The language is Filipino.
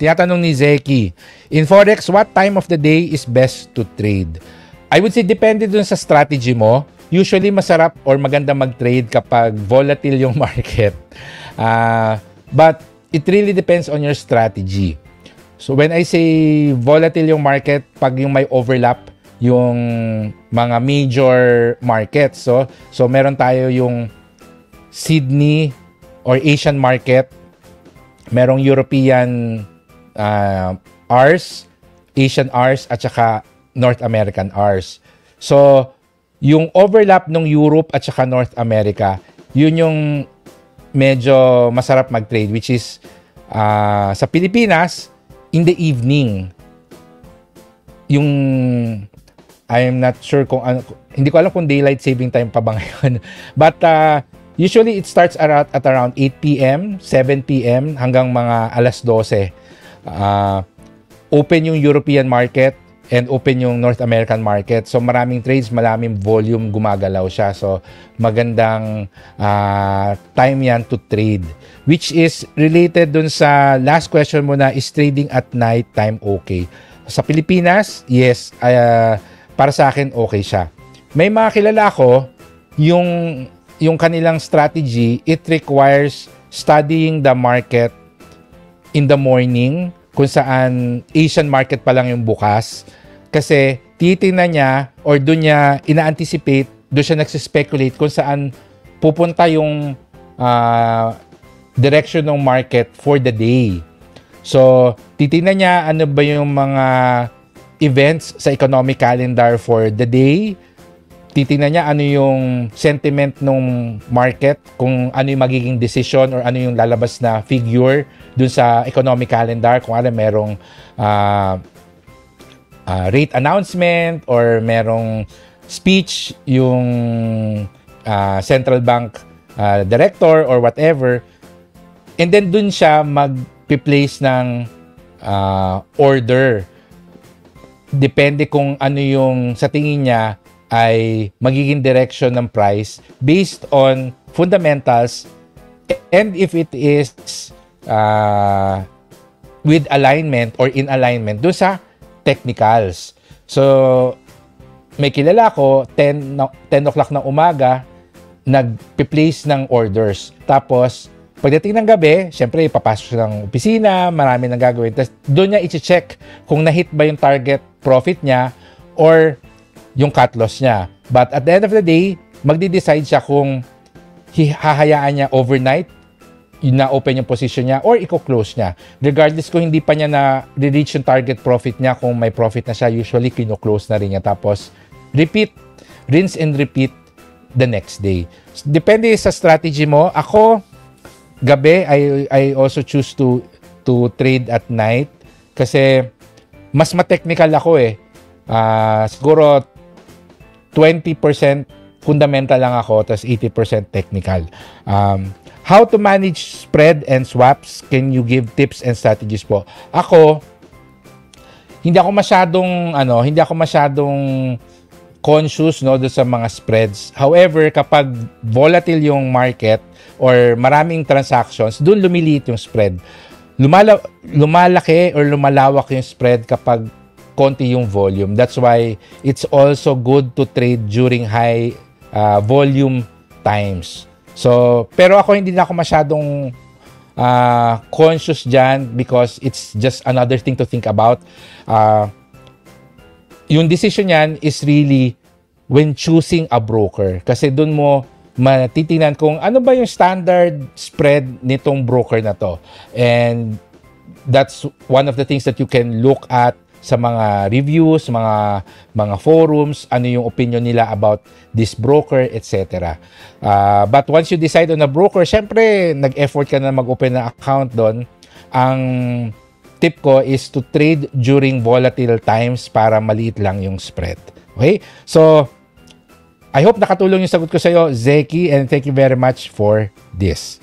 tinatanong ni Zeki, in Forex, what time of the day is best to trade? I would say depende dun sa strategy mo. Usually masarap or maganda mag-trade kapag volatile yung market. But it really depends on your strategy. So when I say volatile yung market, pag yung may overlap yung mga major markets. So meron tayo yung Sydney or Asian market, merong European hours, Asian hours, at saka North American hours. So, yung overlap ng Europe at saka North America, yun yung medyo masarap mag-trade, which is sa Pilipinas, in the evening. Yung, I'm not sure kung ano, hindi ko alam kung daylight saving time pa ba ngayon. But, usually, it starts at around 8 p.m., 7 p.m. hanggang mga alas 12. Open yung European market and open yung North American market. So, maraming trades, maraming volume, gumagalaw siya. So, magandang time yan to trade. Which is related dun sa last question mo na, is trading at night time okay? Sa Pilipinas, yes, para sa akin, okay siya. May mga kilala ko, yung kanilang strategy, it requires studying the market in the morning, kung saan Asian market pa lang yung bukas. Kasi titingnan niya or doon niya ina-anticipate, doon siya nagsispekulate kung saan pupunta yung direction ng market for the day. So, titingnan niya ano ba yung mga events sa economic calendar for the day. Titingnan niya ano yung sentiment ng market, kung ano yung magiging decision or ano yung lalabas na figure dun sa economic calendar, kung ano merong rate announcement or merong speech yung central bank director or whatever. And then dun siya mag-place ng order. Depende kung ano yung sa tingin niya ay magiging direction ng price based on fundamentals and if it is with alignment or in alignment doon sa technicals. So, may kilala ko, 10 o'clock ng umaga, nag-place ng orders. Tapos, pagdating ng gabi, syempre, papasok siya ng opisina, marami nang gagawin. Tapos, doon niya i-check kung na-hit ba yung target profit niya or yung cut loss niya. But at the end of the day, magde-decide siya kung hahayaan niya overnight, na-open yung position niya, or i-close niya. Regardless kung hindi pa niya na-reach yung target profit niya, kung may profit na siya, usually kino-close na rin niya. Tapos, rinse and repeat the next day. Depende sa strategy mo. Ako, gabi, I also choose to trade at night kasi mas ma-technical ako eh. Siguro 20% fundamental lang ako, tapos 80% technical. How to manage spread and swaps? Can you give tips and strategies po? Ako, hindi ako masyadong conscious doon sa mga spreads. However, kapag volatile yung market or maraming transactions, doon lumiliit yung spread. Lumalaki or lumalawak yung spread kapag konti yung volume. That's why it's also good to trade during high volume times. So, pero ako hindi na ako masyadong conscious dyan because it's just another thing to think about. Yung decision yan is really when choosing a broker. Kasi dun mo matitingnan kung ano ba yung standard spread nitong broker na to. And that's one of the things that you can look at sa mga reviews, mga forums, ano yung opinion nila about this broker, etc. But once you decide on a broker, syempre, nag-effort ka na mag-open na account doon. Ang tip ko is to trade during volatile times para maliit lang yung spread. Okay? So, I hope nakatulong yung sagot ko sa iyo, Zeki, and thank you very much for this.